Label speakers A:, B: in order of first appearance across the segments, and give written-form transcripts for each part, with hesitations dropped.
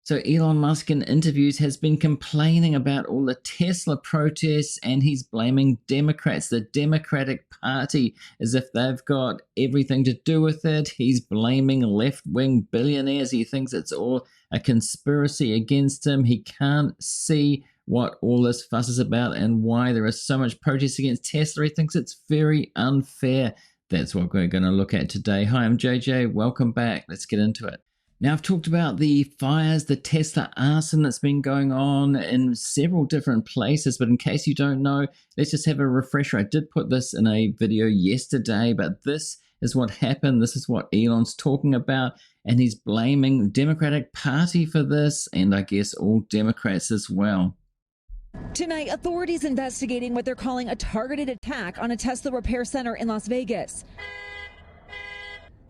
A: So Elon Musk in interviews has been complaining about all the Tesla protests, and he's blaming Democrats, the Democratic Party, as if they've got everything to do with it. He's blaming left-wing billionaires. He thinks it's all a conspiracy against him. He can't see what all this fuss is about and why there is so much protest against Tesla. He thinks it's very unfair. That's what we're going to look at today. Hi, I'm JJ. Welcome back. Let's get into it. Now, I've talked about the fires, the Tesla arson that's been going on in several different places, but in case you don't know, let's just have a refresher. I did put this in a video yesterday, but this is what happened. This is what Elon's talking about, and he's blaming the Democratic Party for this, and I guess all Democrats as well.
B: Tonight, authorities investigating what they're calling a targeted attack on a Tesla repair center in Las Vegas.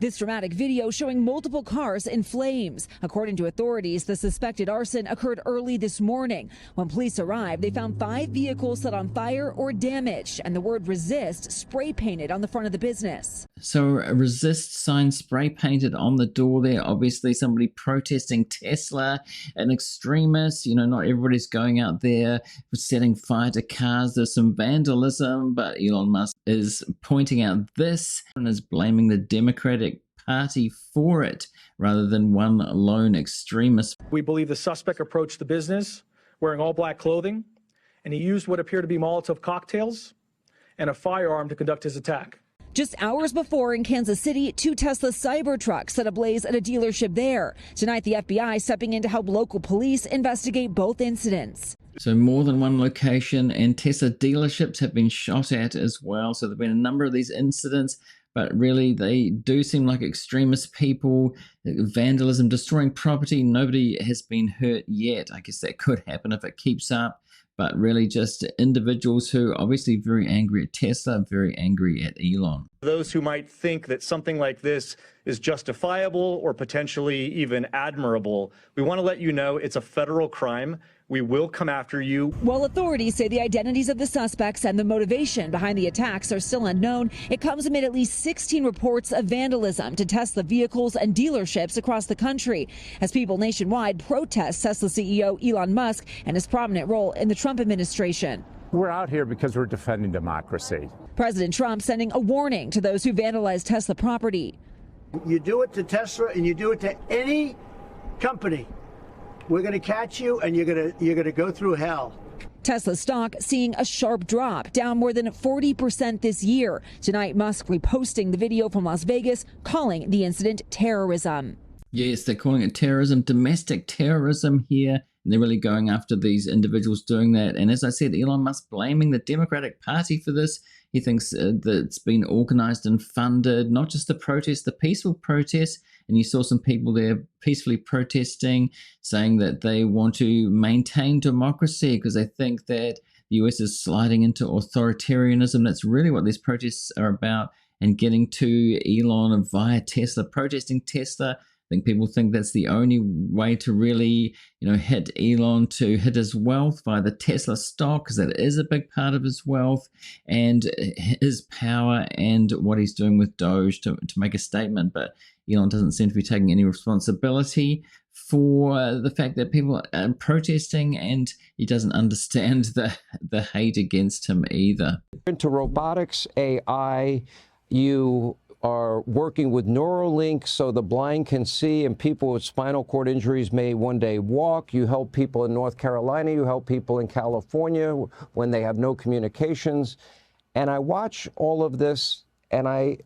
B: This dramatic video showing multiple cars in flames. According to authorities, the suspected arson occurred early this morning. When police arrived, they found 5 vehicles set on fire or damaged, and the word resist spray painted on the front of the business.
A: So a resist sign spray painted on the door there. Obviously somebody protesting Tesla, an extremist. You know, not everybody's going out there setting fire to cars. There's some vandalism, but Elon Musk is pointing out this and is blaming the Democratic Party for it rather than one lone extremist.
C: We believe the suspect approached the business wearing all black clothing, and he used what appear to be Molotov cocktails and a firearm to conduct his attack.
B: Just hours before in Kansas City, 2 Tesla Cybertrucks set ablaze at a dealership there. Tonight, the FBI stepping in to help local police investigate both incidents.
A: So more than one location, and Tesla dealerships have been shot at as well. So there have been a number of these incidents, but really they do seem like extremist people, vandalism, destroying property. Nobody has been hurt yet. I guess that could happen if it keeps up. But really just individuals who are obviously very angry at Tesla, very angry at Elon.
D: Those who might think that something like this is justifiable or potentially even admirable, we want to let you know it's a federal crime. We will come after you.
B: While authorities say the identities of the suspects and the motivation behind the attacks are still unknown, it comes amid at least 16 reports of vandalism to Tesla vehicles and dealerships across the country as people nationwide protest Tesla CEO Elon Musk and his prominent role in the Trump administration.
E: We're out here because we're defending democracy.
B: President Trump sending a warning to those who vandalize Tesla property.
F: You do it to Tesla and you do it to any company, we're going to catch you and you're going to go through hell.
B: Tesla stock seeing a sharp drop, down more than 40% this year. Tonight, Musk reposting the video from Las Vegas, calling the incident terrorism.
A: Yes, they're calling it terrorism, domestic terrorism here. And they're really going after these individuals doing that. And as I said, Elon Musk blaming the Democratic Party for this. He thinks that it's been organized and funded, not just the protests, the peaceful protests. And you saw some people there peacefully protesting, saying that they want to maintain democracy because they think that the US is sliding into authoritarianism. That's really what these protests are about, and getting to Elon via Tesla, protesting Tesla. I think people think that's the only way to really, hit Elon, to hit his wealth via the Tesla stock, because that is a big part of his wealth and his power and what he's doing with Doge to make a statement. But Elon doesn't seem to be taking any responsibility for the fact that people are protesting, and he doesn't understand the hate against him either.
G: Into robotics, AI, you are working with Neuralink so the blind can see and people with spinal cord injuries may one day walk. You help people in North Carolina. You help people in California when they have no communications. And I watch all of this and I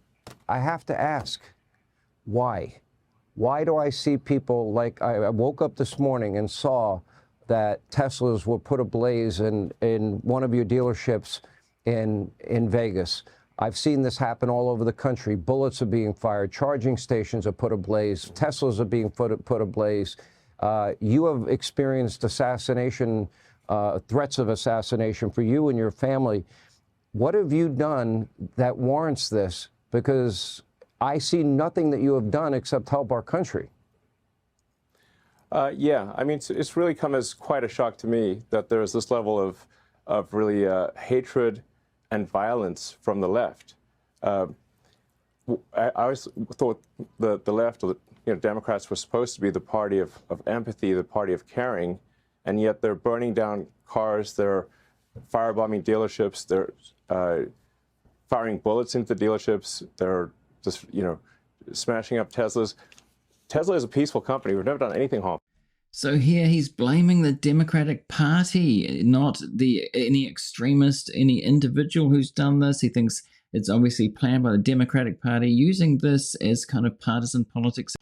G: have to ask, why? Why do I see people like I woke up this morning and saw that Teslas were put ablaze in one of your dealerships in Vegas? I've seen this happen all over the country. Bullets are being fired. Charging stations are put ablaze. Teslas are being put ablaze. You have experienced assassination, threats of assassination for you and your family. What have you done that warrants this? Because I see nothing that you have done except help our country.
H: Yeah, I mean, it's really come as quite a shock to me that there's this level of really hatred and violence from the left. I always thought the left, or Democrats, were supposed to be the party of empathy, the party of caring, and yet they're burning down cars, they're firebombing dealerships, they're firing bullets into dealerships, they're just smashing up Teslas. Tesla is a peaceful company. We've never done anything harmful.
A: So here he's blaming the Democratic Party, not any extremist, any individual who's done this. He thinks it's obviously planned by the Democratic Party, using this as kind of partisan politics.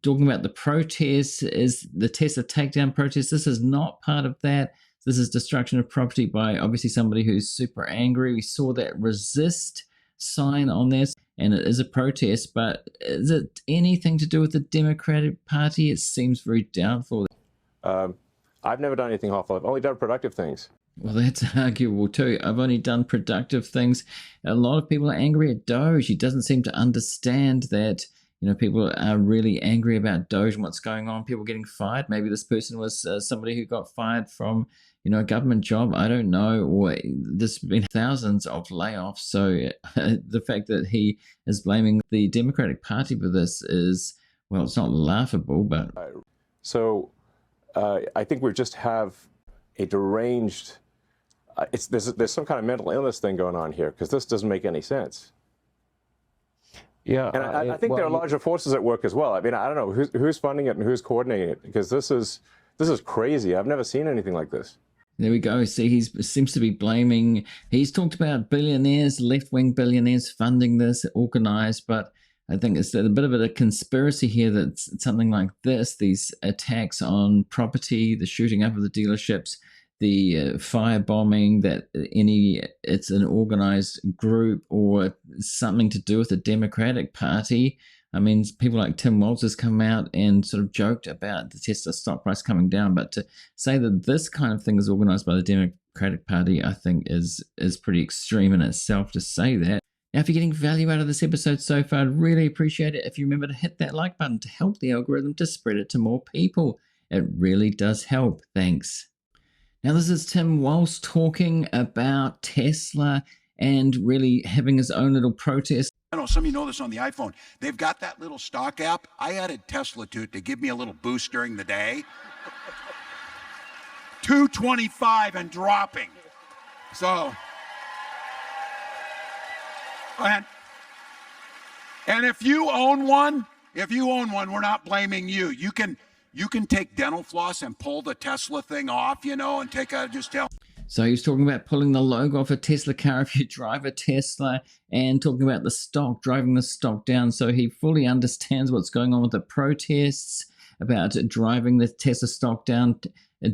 A: Talking about the protests, is the Tesla takedown protest. This is not part of that. This is destruction of property by obviously somebody who's super angry. We saw that resist sign on this, and it is a protest, but is it anything to do with the Democratic Party? It seems very doubtful.
H: I've never done anything harmful. I've only done productive things.
A: Well, that's arguable too. I've only done productive things. A lot of people are angry at D.O.G.E. He doesn't seem to understand that, people are really angry about D.O.G.E. and what's going on. People getting fired. Maybe this person was somebody who got fired from, a government job. I don't know. Or there's been thousands of layoffs. So the fact that he is blaming the Democratic Party for this is, well, it's not laughable, but.
H: So I think we just have a deranged, there's some kind of mental illness thing going on here, because this doesn't make any sense.
G: Yeah,
H: and I think there are larger forces at work as well. I mean, I don't know who's funding it and who's coordinating it, because this is crazy. I've never seen anything like this.
A: There we go. See, he seems to be blaming. He's talked about billionaires, left-wing billionaires funding this, organized, but I think it's a bit of a conspiracy here that something like this, these attacks on property, the shooting up of the dealerships, the firebombing, that it's an organized group or something to do with the Democratic Party. I mean, people like Tim Walz has come out and sort of joked about the Tesla stock price coming down, but to say that this kind of thing is organized by the Democratic Party, I think is pretty extreme in itself to say that. Now, if you're getting value out of this episode so far, I'd really appreciate it if you remember to hit that like button to help the algorithm to spread it to more people. It really does help. Thanks. Now, this is Tim Walz talking about Tesla and really having his own little protest.
I: I know some of you know this on the iPhone. They've got that little stock app. I added Tesla to it to give me a little boost during the day. 225 and dropping. So, and if you own one, we're not blaming you. You can take dental floss and pull the Tesla thing off, and take a just tell.
A: So he was talking about pulling the logo off a Tesla car if you drive a Tesla, and talking about the stock, driving the stock down. So he fully understands what's going on with the protests, about driving the Tesla stock down,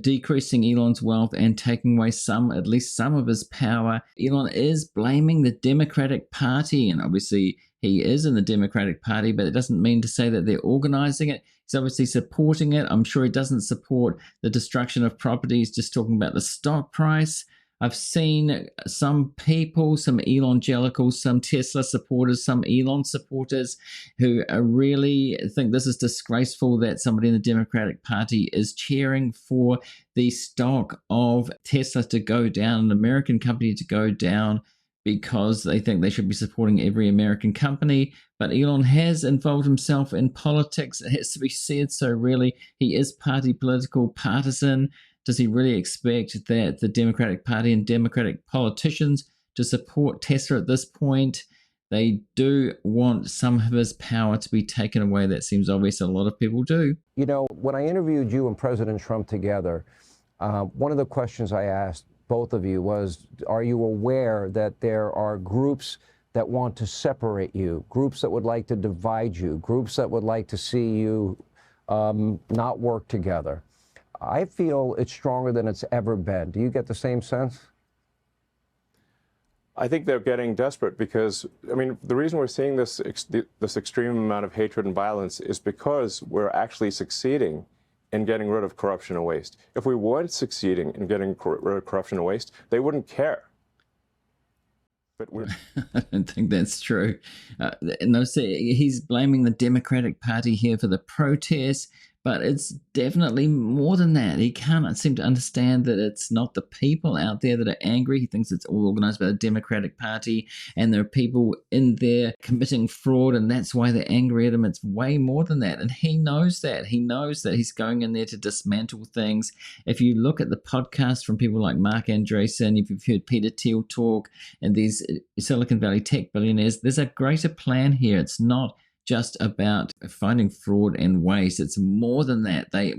A: decreasing Elon's wealth and taking away at least some of his power. Elon is blaming the Democratic Party, and obviously he is in the Democratic Party, but it doesn't mean to say that they're organizing it. He's obviously supporting it. I'm sure he doesn't support the destruction of properties, just talking about the stock price. I've seen some people, some Elongelicals, some Tesla supporters, some Elon supporters who really think this is disgraceful that somebody in the Democratic Party is cheering for the stock of Tesla to go down, an American company to go down, because they think they should be supporting every American company. But Elon has involved himself in politics, it has to be said, so really he is political partisan. Does he really expect that the Democratic Party and Democratic politicians to support Tesla at this point? They do want some of his power to be taken away. That seems obvious. A lot of people do.
G: When I interviewed you and President Trump together, one of the questions I asked both of you was, are you aware that there are groups that want to separate you, groups that would like to divide you, groups that would like to see you not work together? I feel it's stronger than it's ever been. Do you get the same sense?
H: I think they're getting desperate because, the reason we're seeing this extreme amount of hatred and violence is because we're actually succeeding in getting rid of corruption and waste. If we weren't succeeding in getting rid of corruption and waste, they wouldn't care. But
A: I don't think that's true. No, see, he's blaming the Democratic Party here for the protests, But it's definitely more than that. He can't seem to understand that it's not the people out there that are angry. He thinks it's all organized by the Democratic Party, and there are people in there committing fraud, and that's why they're angry at him. It's way more than that. And he knows that. He knows that he's going in there to dismantle things. If you look at the podcast from people like Mark Andreessen, if you've heard Peter Thiel talk, and these Silicon Valley tech billionaires, there's a greater plan here. It's not just about finding fraud and waste. It's more than that. They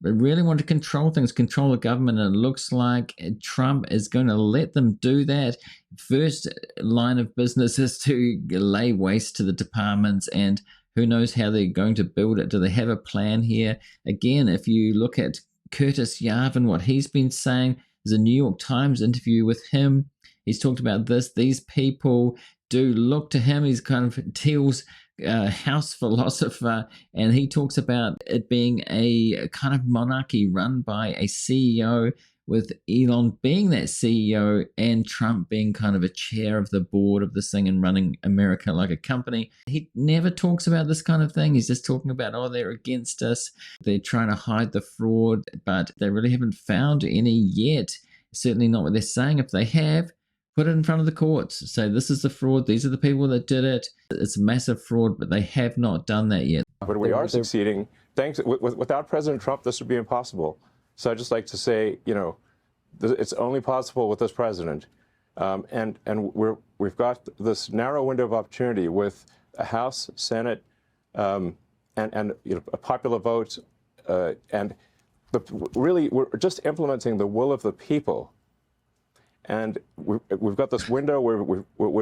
A: really want to control things, control the government, and it looks like Trump is going to let them do that. First line of business is to lay waste to the departments, and who knows how they're going to build it. Do they have a plan here? Again, if you look at Curtis Yarvin, what he's been saying, there's a New York Times interview with him. He's talked about this. These people do look to him. He's kind of Thiel's house philosopher, and he talks about it being a kind of monarchy run by a CEO, with Elon being that CEO and Trump being kind of a chair of the board of this thing and running America like a company. He never talks about this kind of thing. He's just talking about, oh, they're against us. They're trying to hide the fraud, but they really haven't found any yet. Certainly not what they're saying. If they have, put it in front of the courts. Say, this is the fraud. These are the people that did it. It's massive fraud, but they have not done that yet.
H: But we are succeeding. Without President Trump, this would be impossible. So I'd just like to say, it's only possible with this president. And we've got this narrow window of opportunity with a House, Senate, and a popular vote. Really, we're just implementing the will of the people. And we've got this window where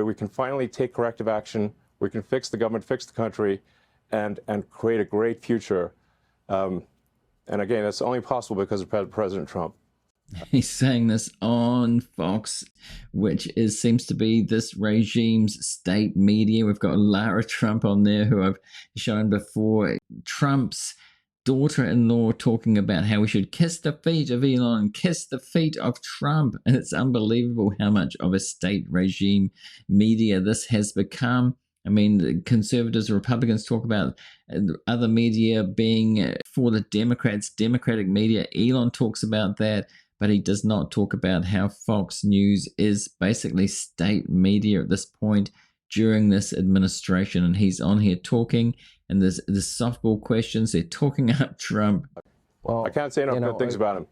H: we can finally take corrective action. We can fix the government, fix the country, and create a great future. And again, that's only possible because of President Trump.
A: He's saying this on Fox, which seems to be this regime's state media. We've got Lara Trump on there, who I've shown before. Trump's daughter-in-law talking about how we should kiss the feet of Elon, kiss the feet of Trump. And it's unbelievable how much of a state regime media this has become. I mean, the conservatives, Republicans talk about other media being for the Democrats, Democratic media. Elon talks about that, but he does not talk about how Fox News is basically state media at this point during this administration. And he's on here talking, and there's softball questions. They're talking up Trump.
H: Well, I can't say enough good things about him.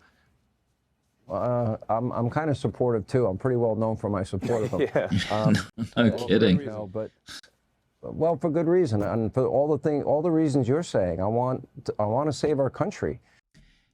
G: I'm kind of supportive too. I'm pretty well known for my support of him.
H: Yeah.
A: No kidding.
G: Well, for good reason, and for all the reasons you're saying. I want to save our country.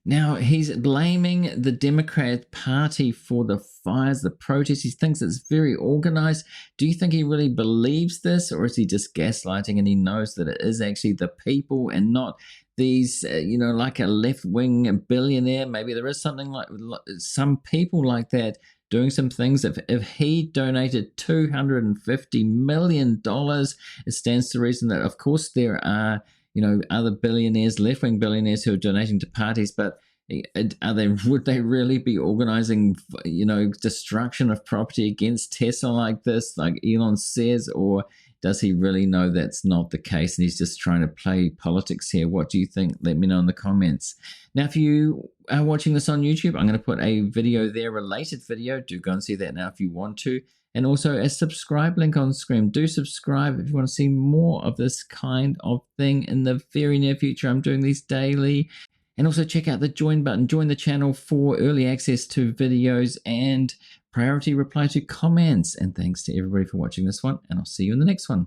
A: Now, he's blaming the Democrat Party for the fires, the protests. He thinks it's very organized. Do you think he really believes this, or is he just gaslighting and he knows that it is actually the people and not these, like a left-wing billionaire? Maybe there is something like some people like that doing some things. If he donated $250 million, it stands to reason that, of course, there are other billionaires, left-wing billionaires who are donating to parties, but would they really be organizing, destruction of property against Tesla like this, like Elon says, or does he really know that's not the case and he's just trying to play politics here? What do you think? Let me know in the comments. Now, if you are watching this on YouTube, I'm going to put a video there, related video. Do go and see that now if you want to. And also a subscribe link on screen. Do subscribe if you want to see more of this kind of thing in the very near future. I'm doing these daily. And also check out the join button. Join the channel for early access to videos and priority reply to comments. And thanks to everybody for watching this one. And I'll see you in the next one.